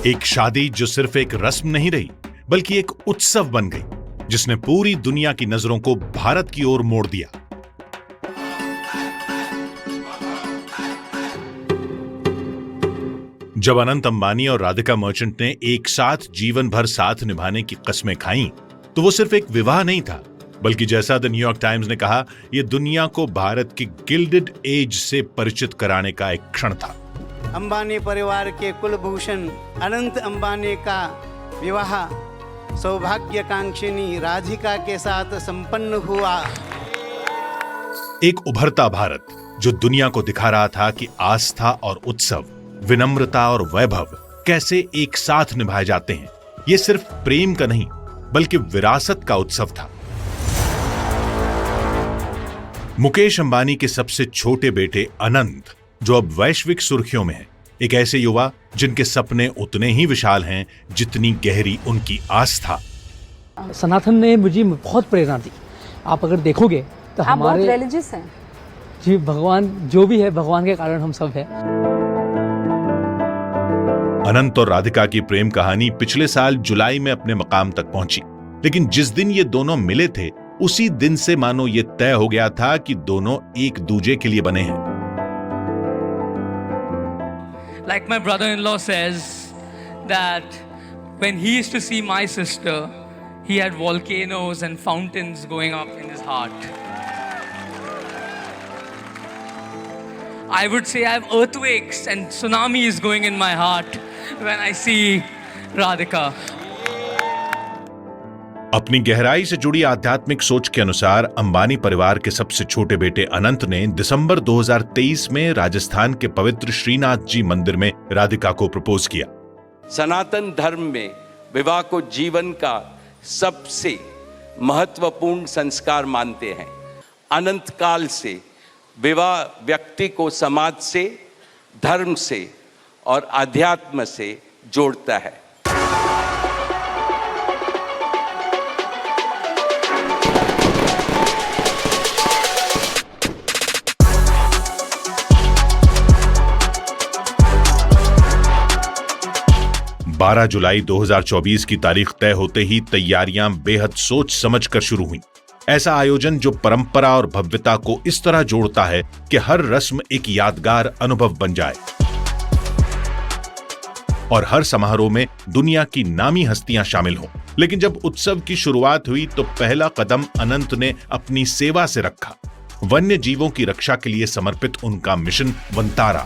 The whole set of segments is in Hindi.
एक शादी जो सिर्फ एक रस्म नहीं रही बल्कि एक उत्सव बन गई, जिसने पूरी दुनिया की नजरों को भारत की ओर मोड़ दिया। जब अनंत अंबानी और राधिका मर्चेंट ने एक साथ जीवन भर साथ निभाने की कस्में खाईं, तो वो सिर्फ एक विवाह नहीं था, बल्कि जैसा द न्यूयॉर्क टाइम्स ने कहा, यह दुनिया को भारत की गिल्डेड एज से परिचित कराने का एक क्षण था। अंबानी परिवार के कुलभूषण अनंत अंबानी का विवाह सौभाग्यकांक्षिनी राधिका के साथ संपन्न हुआ। एक उभरता भारत जो दुनिया को दिखा रहा था कि आस्था और उत्सव, विनम्रता और वैभव कैसे एक साथ निभाए जाते हैं। यह सिर्फ प्रेम का नहीं बल्कि विरासत का उत्सव था। मुकेश अंबानी के सबसे छोटे बेटे अनंत, जो अब वैश्विक सुर्खियों में है, एक ऐसे युवा जिनके सपने उतने ही विशाल हैं जितनी गहरी उनकी आस्था। सनातन ने मुझे बहुत प्रेरणा दी। आप अगर देखोगे तो आप हमारे बहुत रिलीजियस हैं। जी, भगवान जो भी है, भगवान के कारण हम सब हैं। अनंत और राधिका की प्रेम कहानी पिछले साल जुलाई में अपने मकाम तक पहुंची, लेकिन जिस दिन ये दोनों मिले थे, उसी दिन से मानो ये तय हो गया था कि दोनों एक दूजे के लिए बने हैं। Like my brother-in-law says that when he used to see my sister, he had volcanoes and fountains going up in his heart. I would say I have earthquakes and tsunamis going in my heart when I see Radhika. अपनी गहराई से जुड़ी आध्यात्मिक सोच के अनुसार अंबानी परिवार के सबसे छोटे बेटे अनंत ने दिसंबर 2023 में राजस्थान के पवित्र श्रीनाथ जी मंदिर में राधिका को प्रपोज किया। सनातन धर्म में विवाह को जीवन का सबसे महत्वपूर्ण संस्कार मानते हैं। अनंत काल से विवाह व्यक्ति को समाज से, धर्म से और आध्यात्म से जोड़ता है। 12 जुलाई 2024 की तारीख तय होते ही तैयारियां बेहद सोच समझकर शुरू हुई। ऐसा आयोजन जो परंपरा और भव्यता को इस तरह जोड़ता है कि हर रस्म एक यादगार अनुभव बन जाए और हर समारोह में दुनिया की नामी हस्तियां शामिल हों। लेकिन जब उत्सव की शुरुआत हुई तो पहला कदम अनंत ने अपनी सेवा से रखा। वन्य जीवों की रक्षा के लिए समर्पित उनका mission Vantara.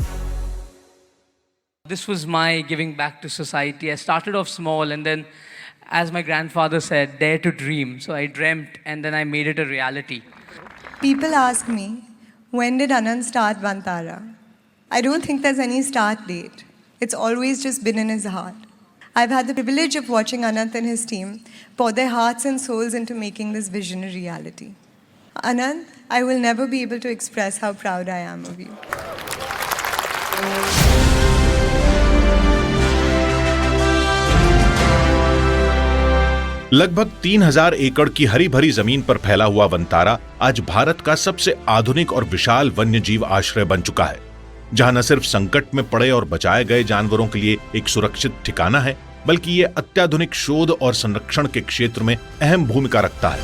This was my giving back to society. I started off small and then, as my grandfather said, dare to dream. So I dreamt and then I made it a reality. People ask me, when did Anand start Vantara? I don't think there's any start date. It's always just been in his heart. I've had the privilege of watching Anand and his team pour their hearts and souls into making this vision a reality. Anand, I will never be able to express how proud I am of you. लगभग 3000 एकड़ की हरी भरी जमीन पर फैला हुआ वंतारा आज भारत का सबसे आधुनिक और विशाल वन्यजीव आश्रय बन चुका है, जहां न सिर्फ संकट में पड़े और बचाए गए जानवरों के लिए एक सुरक्षित ठिकाना है, बल्कि ये अत्याधुनिक शोध और संरक्षण के क्षेत्र में अहम भूमिका रखता है।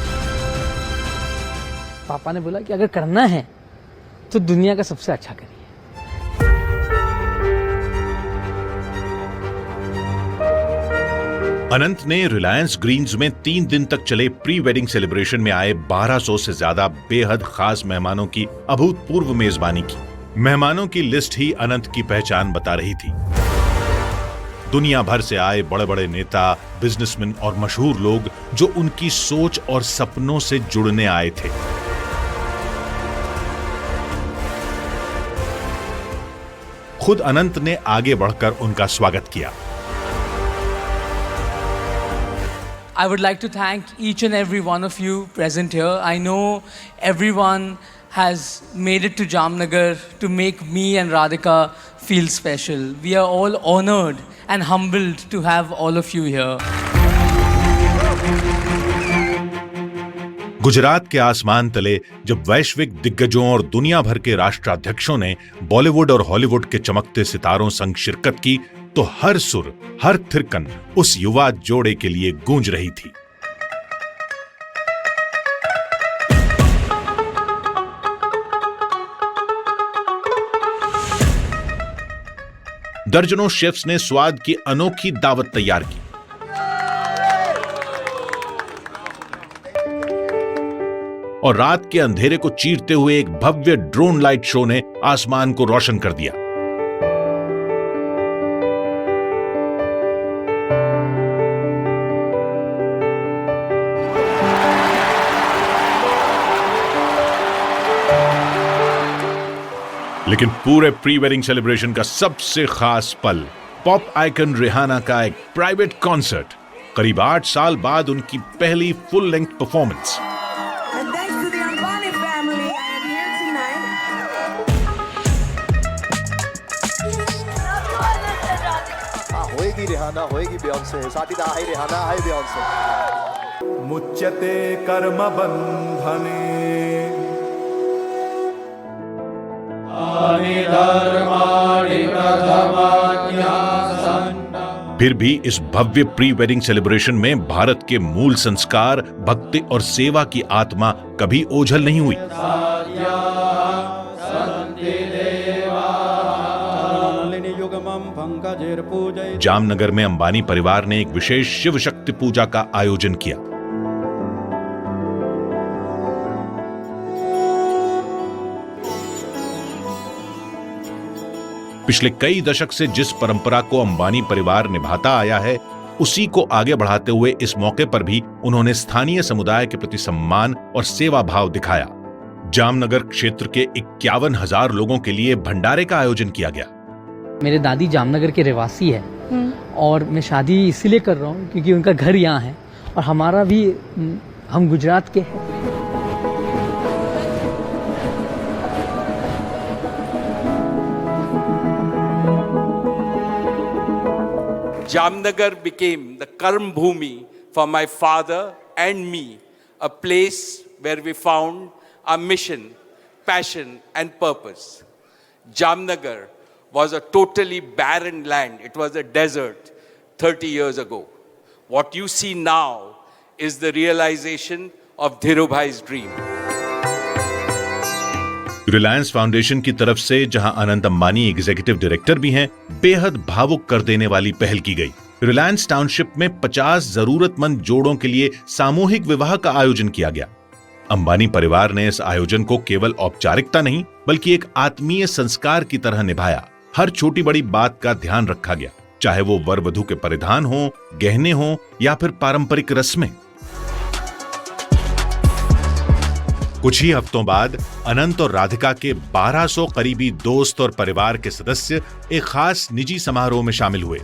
पापा ने बोला कि अगर करना है तो दुनिया का सबसे अच्छा करिए। अनंत ने रिलायंस ग्रीन्स में 3 दिन तक चले प्री वेडिंग सेलिब्रेशन में आए 1200 से ज्यादा बेहद खास मेहमानों की अभूतपूर्व मेजबानी की। मेहमानों की लिस्ट ही अनंत की पहचान बता रही थी। दुनिया भर से आए बड़े बड़े नेता, बिजनेसमैन और मशहूर लोग जो उनकी सोच और सपनों से जुड़ने आए थे। खुद अनंत ने आगे बढ़कर उनका स्वागत किया। I would like to thank each and every one of you present here. I know everyone has made it to Jamnagar to make me and Radhika feel special. We are all honored and humbled to have all of you here. Gujarat के आसमान तले जब वैश्विक दिग्गजों और दुनिया भर के राष्ट्राध्यक्षों ने बॉलीवुड और हॉलीवुड के चमकते सितारों संग शिरकत की, तो हर सुर, हर थिरकन उस युवा जोड़े के लिए गूंज रही थी। दर्जनों शेफ्स ने स्वाद की अनोखी दावत तैयार की। और रात के अंधेरे को चीरते हुए एक भव्य ड्रोन लाइट शो ने आसमान को रोशन कर दिया। लेकिन पूरे प्री वेडिंग सेलिब्रेशन का सबसे खास पल पॉप आइकन रिहाना का एक प्राइवेट कॉन्सर्ट, करीब 8 साल बाद उनकी पहली फुल लेंथ परफॉर्मेंस। होएगी रिहाना, होएगी बियॉन्से, साथी हाय रिहाना, हाय बियॉन्से। मुच्यते कर्म बंधने फिर भी इस भव्य प्री वेडिंग सेलिब्रेशन में भारत के मूल संस्कार, भक्ति और सेवा की आत्मा कभी ओझल नहीं हुई। जामनगर में अंबानी परिवार ने एक विशेष शिव शक्ति पूजा का आयोजन किया। पिछले कई दशक से जिस परंपरा को अंबानी परिवार निभाता आया है, उसी को आगे बढ़ाते हुए इस मौके पर भी उन्होंने स्थानीय समुदाय के प्रति सम्मान और सेवा भाव दिखाया। जामनगर क्षेत्र के 51,000 लोगों के लिए भंडारे का आयोजन किया गया। मेरे दादी जामनगर के रहवासी है और मैं शादी इसीलिए कर रहा हूँ क्योंकि उनका घर यहाँ है और हमारा भी, हम गुजरात के हैं। Jamnagar became the Karm Bhumi for my father and me, a place where we found our mission, passion and purpose. Jamnagar was a totally barren land. It was a desert 30 years ago. What you see now is the realization of Dhirubhai's dream. Reliance foundation की तरफ से जहां अनंत अंबानी एग्जीक्यूटिव डायरेक्टर भी हैं, बेहद भावुक कर देने वाली पहल की गई। रिलायंस टाउनशिप में 50 जरूरतमंद जोड़ों के लिए सामूहिक विवाह का आयोजन किया गया। अंबानी परिवार ने इस आयोजन को केवल औपचारिकता नहीं बल्कि एक आत्मीय संस्कार की तरह निभाया। हर छोटी बड़ी बात का ध्यान रखा गया, चाहे वो वर वधू के परिधान हो, गहने हो या फिर पारंपरिक रस्में। कुछ ही हफ्तों बाद अनंत और राधिका के 1200 करीबी दोस्त और परिवार के सदस्य एक खास निजी समारोह में शामिल हुए,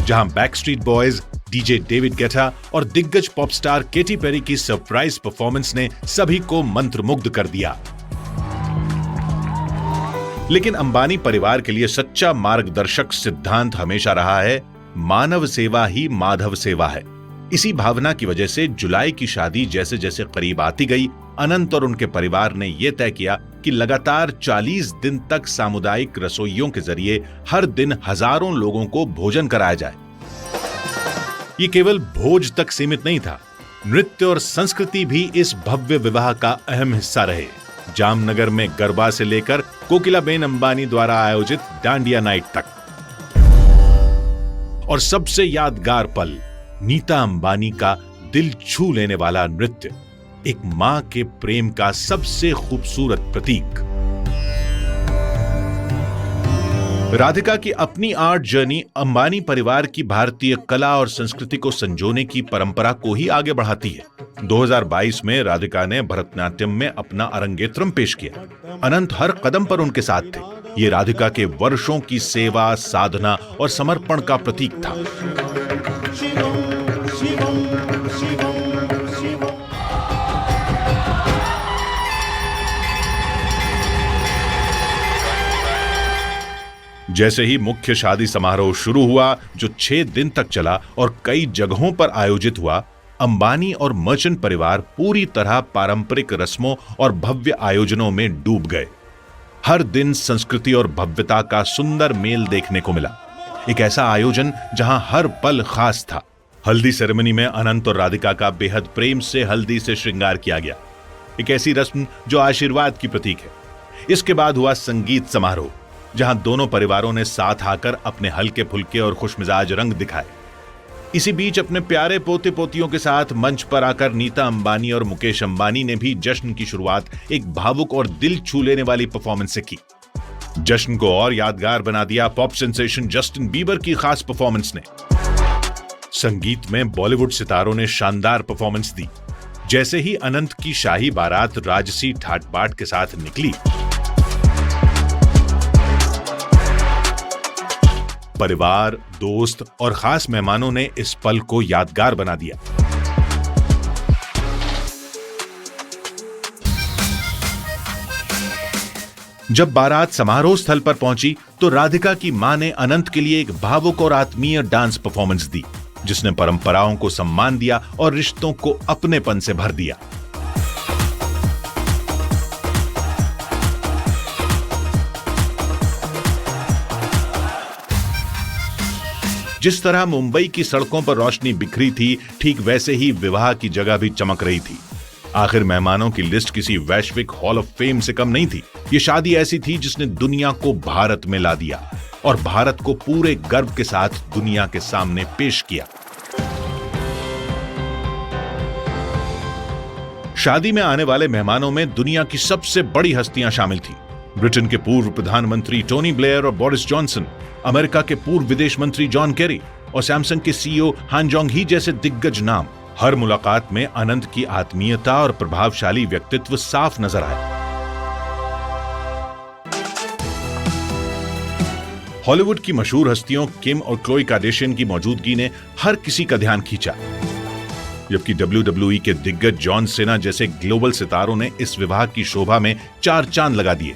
जहां Backstreet boys, DJ David Guetta और दिग्गज पॉप स्टार केटी पेरी की सरप्राइज परफॉर्मेंस ने सभी को मंत्रमुग्ध कर दिया। लेकिन अंबानी परिवार के लिए सच्चा मार्गदर्शक सिद्धांत हमेशा रहा है, मानव सेवा ही माधव सेवा है। इसी भावना की वजह से जुलाई की शादी जैसे जैसे करीब आती गई, अनंत और उनके परिवार ने यह तय किया कि लगातार 40 दिन तक सामुदायिक रसोइयों के जरिए हर दिन हजारों लोगों को भोजन कराया जाए। ये केवल भोज तक सीमित नहीं था, नृत्य और संस्कृति भी इस भव्य विवाह का अहम हिस्सा रहे। जामनगर में गरबा से लेकर कोकिलाबेन अंबानी द्वारा आयोजित डांडिया नाइट तक, और सबसे यादगार पल नीता अंबानी का दिल छू लेने वाला नृत्य, एक मां के प्रेम का सबसे खूबसूरत प्रतीक। राधिका की अपनी आर्ट जर्नी अंबानी परिवार की भारतीय कला और संस्कृति को संजोने की परंपरा को ही आगे बढ़ाती है। 2022 में राधिका ने भरतनाट्यम में अपना अरंगेत्रम पेश किया। अनंत हर कदम पर उनके साथ थे। ये राधिका के वर्षों की सेवा, साधना और समर्पण का प्रतीक था। जैसे ही मुख्य शादी समारोह शुरू हुआ, जो 6 दिन तक चला और कई जगहों पर आयोजित हुआ, अंबानी और मर्चेंट परिवार पूरी तरह पारंपरिक रस्मों और भव्य आयोजनों में डूब गए। हर दिन संस्कृति और भव्यता का सुंदर मेल देखने को मिला। एक ऐसा आयोजन जहां हर पल खास था। हल्दी सेरेमनी में अनंत और राधिका का बेहद प्रेम से हल्दी से श्रृंगार किया गया, एक ऐसी रस्म जो आशीर्वाद की प्रतीक है। इसके बाद हुआ संगीत समारोह, जहां दोनों परिवारों ने साथ आकर अपने हल्के फुल्के और खुशमिजाज रंग दिखाए। इसी बीच अपने प्यारे पोते पोतियों के साथ मंच पर आकर नीता अंबानी और मुकेश अंबानी ने भी जश्न की शुरुआत एक भावुक और दिल छू लेने वाली परफॉर्मेंस से की। जश्न को और यादगार बना दिया पॉप सेंसेशन जस्टिन बीबर की खास परफॉर्मेंस ने। संगीत में बॉलीवुड सितारों ने शानदार परफॉर्मेंस दी। जैसे ही अनंत की शाही बारात राजसी ठाट बाट के साथ निकली, परिवार, दोस्त और खास मेहमानों ने इस पल को यादगार बना दिया। जब बारात समारोह स्थल पर पहुंची तो राधिका की मां ने अनंत के लिए एक भावुक और आत्मीय डांस परफॉर्मेंस दी, जिसने परंपराओं को सम्मान दिया और रिश्तों को अपनेपन से भर दिया। जिस तरह मुंबई की सड़कों पर रोशनी बिखरी थी, ठीक वैसे ही विवाह की जगह भी चमक रही थी। आखिर मेहमानों की लिस्ट किसी वैश्विक हॉल ऑफ फेम से कम नहीं थी। ये शादी ऐसी थी जिसने दुनिया को भारत में ला दिया और भारत को पूरे गर्व के साथ दुनिया के सामने पेश किया। शादी में आने वाले मेहमानों में दुनिया की सबसे बड़ी हस्तियां शामिल थी। ब्रिटेन के पूर्व प्रधानमंत्री टोनी ब्लेयर और बोरिस जॉनसन, अमेरिका के पूर्व विदेश मंत्री जॉन केरी और सैमसंग के सीईओ हान जोंग ही जैसे दिग्गज नाम। हर मुलाकात में अनंत की आत्मीयता और प्रभावशाली व्यक्तित्व साफ नजर आया। हॉलीवुड की मशहूर हस्तियों किम और क्लोई कार्दाशियन की मौजूदगी ने हर किसी का ध्यान खींचा, जबकि WWE के दिग्गज जॉन सेना जैसे ग्लोबल सितारों ने इस विवाह की शोभा में 4 चांद लगा दिए।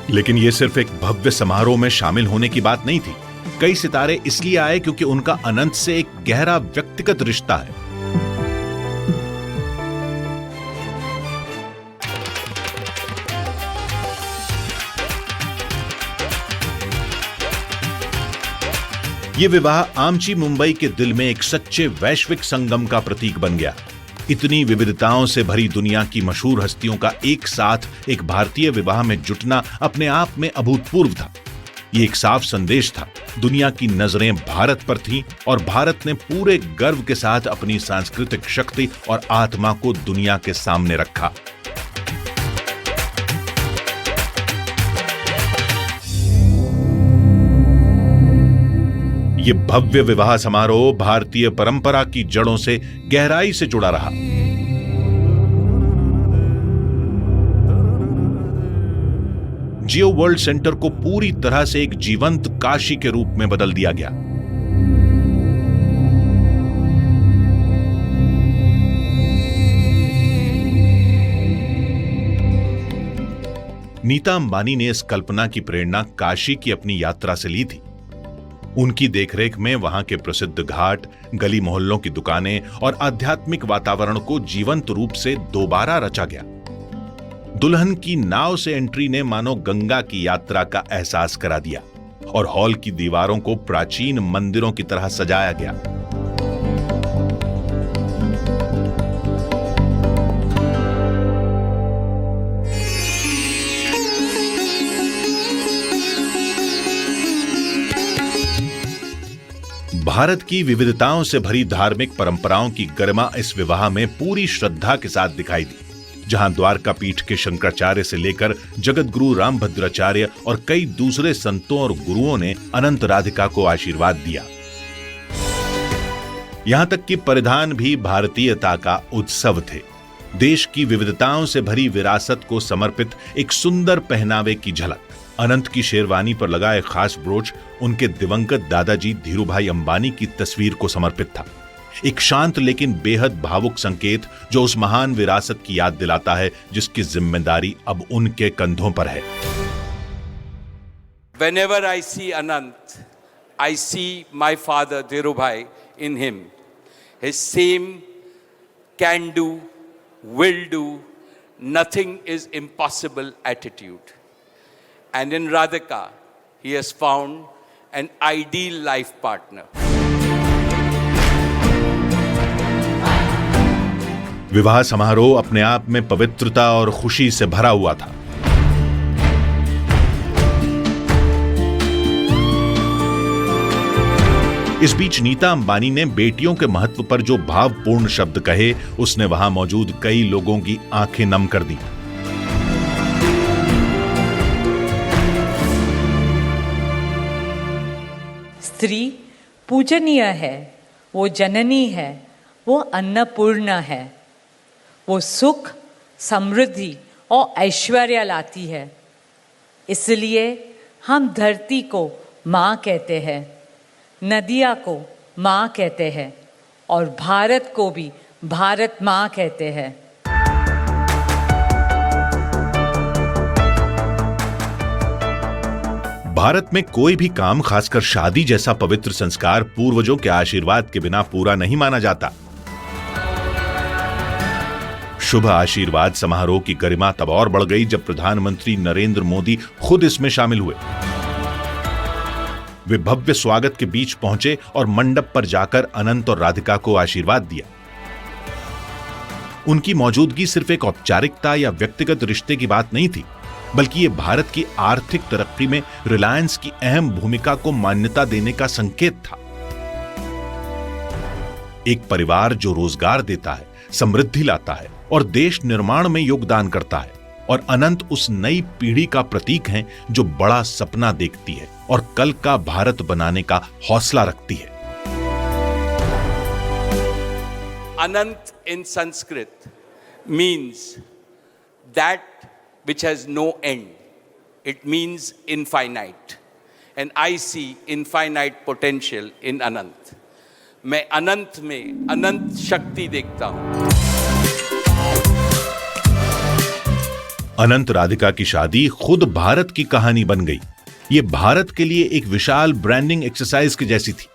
लेकिन यह सिर्फ एक भव्य समारोह में शामिल होने की बात नहीं थी। कई सितारे इसलिए आए क्योंकि उनका अनंत से एक गहरा व्यक्तिगत रिश्ता है। यह विवाह आमची मुंबई के दिल में एक सच्चे वैश्विक संगम का प्रतीक बन गया। इतनी विविधताओं से भरी दुनिया की मशहूर हस्तियों का एक साथ एक भारतीय विवाह में जुटना अपने आप में अभूतपूर्व था। ये एक साफ संदेश था। दुनिया की नजरें भारत पर थीं और भारत ने पूरे गर्व के साथ अपनी सांस्कृतिक शक्ति और आत्मा को दुनिया के सामने रखा। ये भव्य विवाह समारोह भारतीय परंपरा की जड़ों से गहराई से जुड़ा रहा। जियो वर्ल्ड सेंटर को पूरी तरह से एक जीवंत काशी के रूप में बदल दिया गया। नीता अंबानी ने इस कल्पना की प्रेरणा काशी की अपनी यात्रा से ली थी। उनकी देखरेख में वहां के प्रसिद्ध घाट, गली मोहल्लों की दुकानें और आध्यात्मिक वातावरण को जीवंत रूप से दोबारा रचा गया। दुल्हन की नाव से एंट्री ने मानो गंगा की यात्रा का एहसास करा दिया और हॉल की दीवारों को प्राचीन मंदिरों की तरह सजाया गया। भारत की विविधताओं से भरी धार्मिक परंपराओं की गरिमा इस विवाह में पूरी श्रद्धा के साथ दिखाई दी, जहां द्वारका पीठ के शंकराचार्य से लेकर जगत गुरु रामभद्राचार्य और कई दूसरे संतों और गुरुओं ने अनंत राधिका को आशीर्वाद दिया। यहां तक कि परिधान भी भारतीयता का उत्सव थे। देश की विविधताओं से भरी विरासत को समर्पित एक सुंदर पहनावे की झलक। अनंत की शेरवानी पर लगा एक खास ब्रोच उनके दिवंगत दादाजी धीरूभाई अंबानी की तस्वीर को समर्पित था। एक शांत लेकिन बेहद भावुक संकेत जो उस महान विरासत की याद दिलाता है जिसकी जिम्मेदारी अब उनके कंधों पर है। Whenever I see Anant, I see my father Dhirubhai in him. His same can do, will do, nothing is impossible attitude. And in Radhika, he has found an ideal life partner. विवाह समारोह अपने आप में पवित्रता और खुशी से भरा हुआ था। इस बीच नीता अंबानी ने बेटियों के महत्व पर जो भावपूर्ण शब्द कहे, उसने वहां मौजूद कई लोगों की आंखें नम कर दी। स्त्री पूजनीय है, वो जननी है, वो अन्नपूर्णा है, वो सुख, समृद्धि और ऐश्वर्य लाती है। इसलिए हम धरती को माँ कहते हैं, नदिया को माँ कहते हैं और भारत को भी भारत माँ कहते हैं। भारत में कोई भी काम, खासकर शादी जैसा पवित्र संस्कार, पूर्वजों के आशीर्वाद के बिना पूरा नहीं माना जाता। शुभ आशीर्वाद समारोह की गरिमा तब और बढ़ गई जब प्रधानमंत्री नरेंद्र मोदी खुद इसमें शामिल हुए। वे भव्य स्वागत के बीच पहुंचे और मंडप पर जाकर अनंत और राधिका को आशीर्वाद दिया। उनकी मौजूदगी सिर्फ एक औपचारिकता या व्यक्तिगत रिश्ते की बात नहीं थी, बल्कि ये भारत की आर्थिक तरक्की में रिलायंस की अहम भूमिका को मान्यता देने का संकेत था। एक परिवार जो रोजगार देता है, समृद्धि लाता है और देश निर्माण में योगदान करता है, और अनंत उस नई पीढ़ी का प्रतीक हैं जो बड़ा सपना देखती है और कल का भारत बनाने का हौसला रखती है। Anant in Sanskrit means that which has no end. It means infinite. And I see infinite potential in Anant. मैं अनंत में अनंत शक्ति देखता हूं। अनंत राधिका की शादी खुद भारत की कहानी बन गई। ये भारत के लिए एक विशाल ब्रांडिंग एक्सरसाइज की जैसी थी।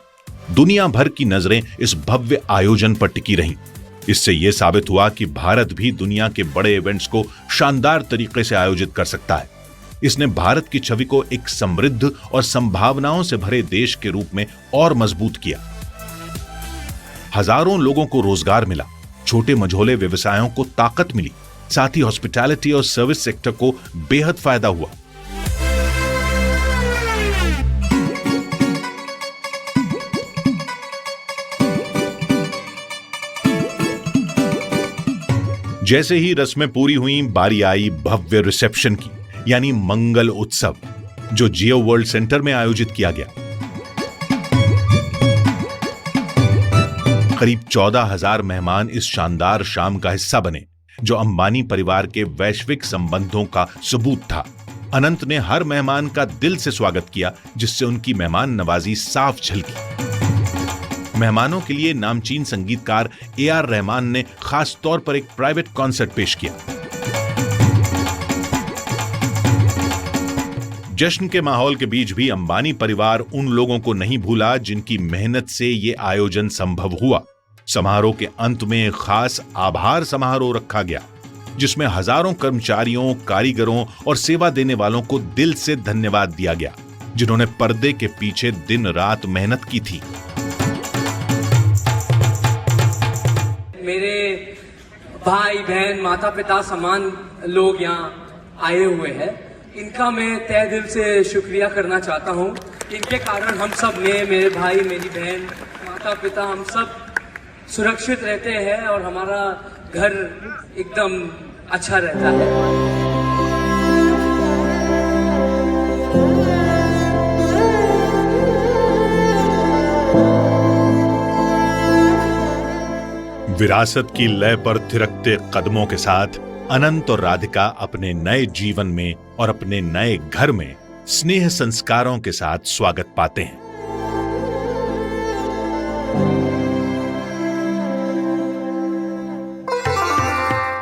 दुनिया भर की नजरें इस भव्य आयोजन पर टिकी रहीं। इससे यह साबित हुआ कि भारत भी दुनिया के बड़े इवेंट्स को शानदार तरीके से आयोजित कर सकता है। इसने भारत की छवि को एक समृद्ध और संभावनाओं से भरे देश के रूप में और मजबूत किया। हजारों लोगों को रोजगार मिला, छोटे मझोले व्यवसायों को ताकत मिली, साथ ही हॉस्पिटैलिटी और सर्विस सेक्टर को बेहद फायदा हुआ। जैसे ही रस्में पूरी हुई, बारी आई भव्य रिसेप्शन की, यानी मंगल उत्सव, जो जियो वर्ल्ड सेंटर में आयोजित किया गया। करीब 14,000 मेहमान इस शानदार शाम का हिस्सा बने, जो अंबानी परिवार के वैश्विक संबंधों का सबूत था। अनंत ने हर मेहमान का दिल से स्वागत किया, जिससे उनकी मेहमान नवाजी साफ झलकी। मेहमानों के लिए नामचीन संगीतकार AR रहमान ने खास तौर पर एक प्राइवेट कॉन्सर्ट पेश किया। जश्न के माहौल के बीच भी अंबानी परिवार उन लोगों को नहीं भूला जिनकी मेहनत से ये आयोजन संभव हुआ। समारोह के अंत में एक खास आभार समारोह रखा गया, जिसमें हजारों कर्मचारियों, कारीगरों और सेवा देने वालों को दिल से धन्यवाद दिया गया, जिन्होंने पर्दे के पीछे दिन रात मेहनत की थी। मेरे भाई बहन, माता पिता समान लोग यहाँ आए हुए हैं, इनका मैं तहे दिल से शुक्रिया करना चाहता हूँ। इनके कारण हम सब ने, मेरे भाई, मेरी बहन, माता पिता, हम सब सुरक्षित रहते हैं और हमारा घर एकदम अच्छा रहता है। विरासत की लय पर थिरकते कदमों के साथ अनंत और राधिका अपने नए जीवन में और अपने नए घर में स्नेह संस्कारों के साथ स्वागत पाते हैं।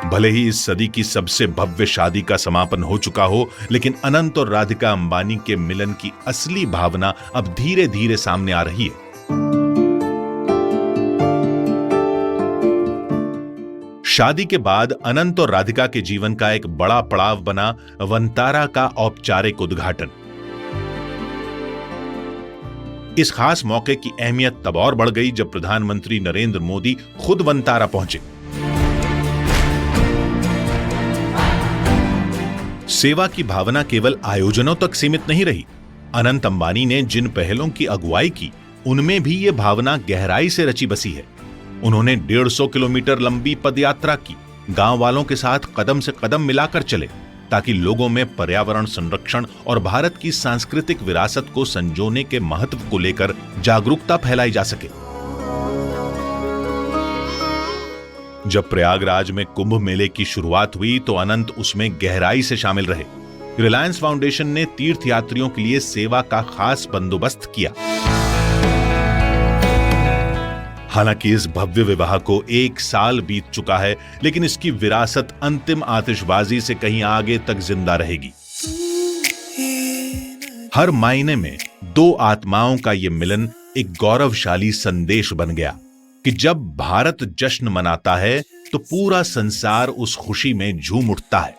भले ही इस सदी की सबसे भव्य शादी का समापन हो चुका हो, लेकिन अनंत और राधिका अंबानी के मिलन की असली भावना अब धीरे धीरे सामने आ रही है। शादी के बाद अनंत और राधिका के जीवन का एक बड़ा पड़ाव बना वंतारा का औपचारिक उद्घाटन। इस खास मौके की अहमियत तब और बढ़ गई जब प्रधानमंत्री नरेंद्र मोदी खुद वंतारा पहुंचे। सेवा की भावना केवल आयोजनों तक सीमित नहीं रही। अनंत अंबानी ने जिन पहलों की अगुवाई की, उनमें भी यह भावना गहराई से रची बसी है। उन्होंने 150 किलोमीटर लंबी पदयात्रा की, गांव वालों के साथ कदम से कदम मिलाकर चले ताकि लोगों में पर्यावरण संरक्षण और भारत की सांस्कृतिक विरासत को संजोने के महत्व को लेकर जागरूकता फैलाई जा सके। जब प्रयागराज में कुंभ मेले की शुरुआत हुई तो अनंत उसमें गहराई से शामिल रहे। रिलायंस फाउंडेशन ने तीर्थयात्रियों के लिए सेवा का खास बंदोबस्त किया। हालांकि इस भव्य विवाह को 1 साल बीत चुका है, लेकिन इसकी विरासत अंतिम आतिशबाजी से कहीं आगे तक जिंदा रहेगी। हर मायने में 2 आत्माओं का यह मिलन एक गौरवशाली संदेश बन गया कि जब भारत जश्न मनाता है तो पूरा संसार उस खुशी में झूम उठता है।